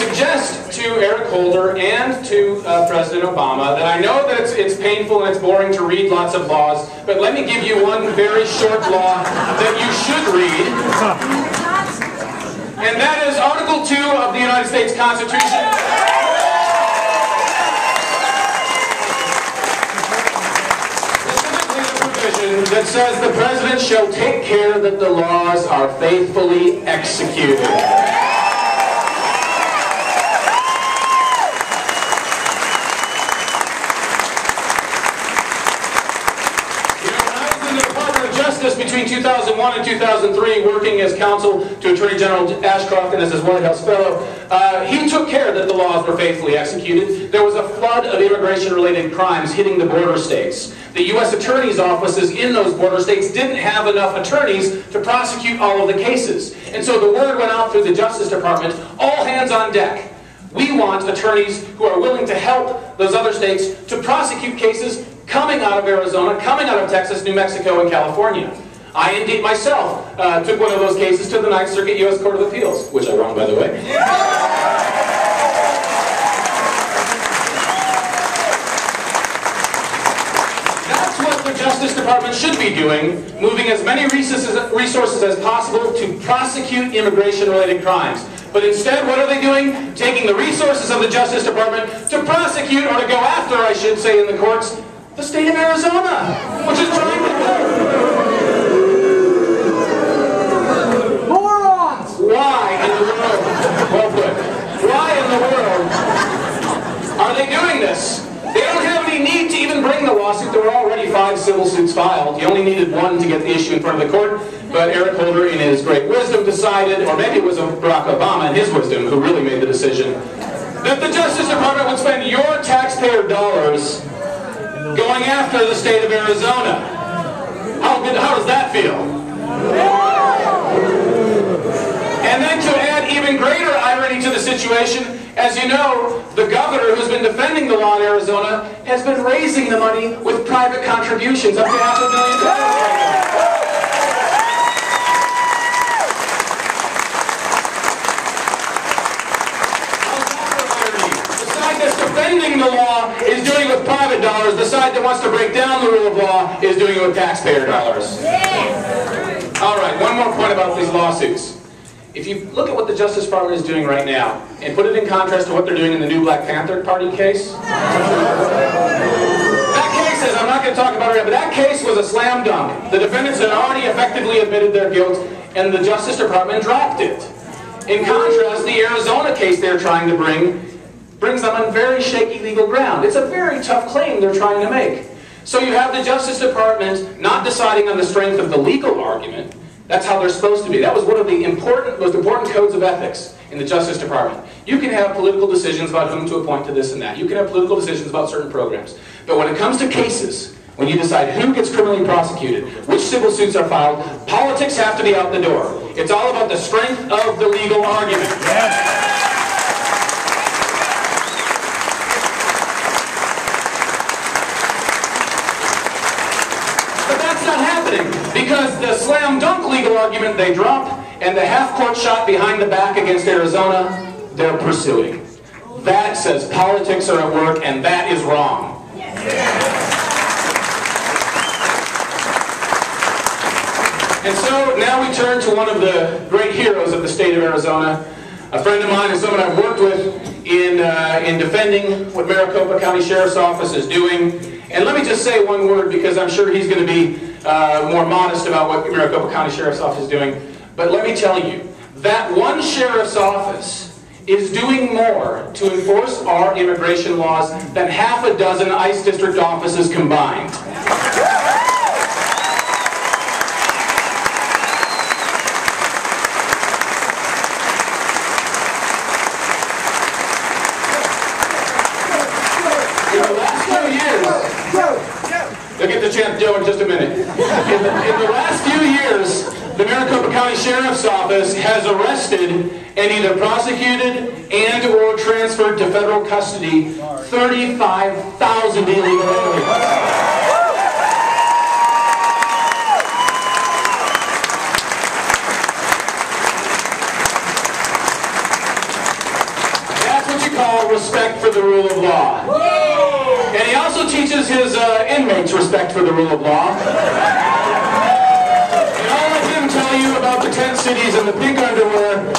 suggest to Eric Holder and to President Obama that I know that it's painful and it's boring to read lots of laws, but let me give you one very short law that you should read. And that is Article 2 of the United States Constitution. Specifically the provision that says the President shall take care that the laws are faithfully executed. Between 2001 and 2003, working as counsel to Attorney General Ashcroft and as his White House fellow, he took care that the laws were faithfully executed. There was a flood of immigration-related crimes hitting the border states. The U.S. attorney's offices in those border states didn't have enough attorneys to prosecute all of the cases. And so the word went out through the Justice Department, all hands on deck. We want attorneys who are willing to help those other states to prosecute cases coming out of Arizona, coming out of Texas, New Mexico, and California. I indeed myself took one of those cases to the Ninth Circuit U.S. Court of Appeals, which I won, by the way. That's what the Justice Department should be doing, moving as many resources as possible to prosecute immigration-related crimes. But instead, what are they doing? Taking the resources of the Justice Department to prosecute, or to go after, I should say, in the courts, the state of Arizona, which is trying to... Why in the world, well put, why in the world are they doing this? They don't have any need to even bring the lawsuit. There were already 5 civil suits filed. You only needed 1 to get the issue in front of the court. But Eric Holder, in his great wisdom, decided, or maybe it was Barack Obama in his wisdom who really made the decision, that the Justice Department would spend your taxpayer dollars going after the state of Arizona. How does that feel? And then to add even greater irony to the situation, as you know, the governor who's been defending the law in Arizona has been raising the money with private contributions up to $500,000. The side that's defending the law is doing it with private dollars. The side that wants to break down the rule of law is doing it with taxpayer dollars. All right, one more point about these lawsuits. If you look at what the Justice Department is doing right now, and put it in contrast to what they're doing in the new Black Panther Party case, that case is, I'm not going to talk about it, but that case was a slam dunk. The defendants had already effectively admitted their guilt, and the Justice Department dropped it. In contrast, the Arizona case they're trying to brings them on very shaky legal ground. It's a very tough claim they're trying to make. So you have the Justice Department not deciding on the strength of the legal argument. That's how they're supposed to be. That was one of the most important codes of ethics in the Justice Department. You can have political decisions about whom to appoint to this and that. You can have political decisions about certain programs. But when it comes to cases, when you decide who gets criminally prosecuted, which civil suits are filed, politics have to be out the door. It's all about the strength of the legal argument. Yes. Because the slam dunk legal argument they drop, and the half-court shot behind the back against Arizona, they're pursuing. That says politics are at work, and that is wrong. And so now we turn to one of the great heroes of the state of Arizona, a friend of mine and someone I've worked with in defending what Maricopa County Sheriff's Office is doing. And let me just say one word, because I'm sure he's going to be more modest about what Maricopa County Sheriff's Office is doing. But let me tell you, that one sheriff's office is doing more to enforce our immigration laws than half a dozen ICE district offices combined. You'll get the chance, Joe, in just a minute. In the last few years, the Maricopa County Sheriff's Office has arrested and either prosecuted and or transferred to federal custody 35,000 illegal aliens. about respect for the rule of law. And he also teaches his inmates respect for the rule of law. And I'll let him tell you about the tent cities and the pink underwear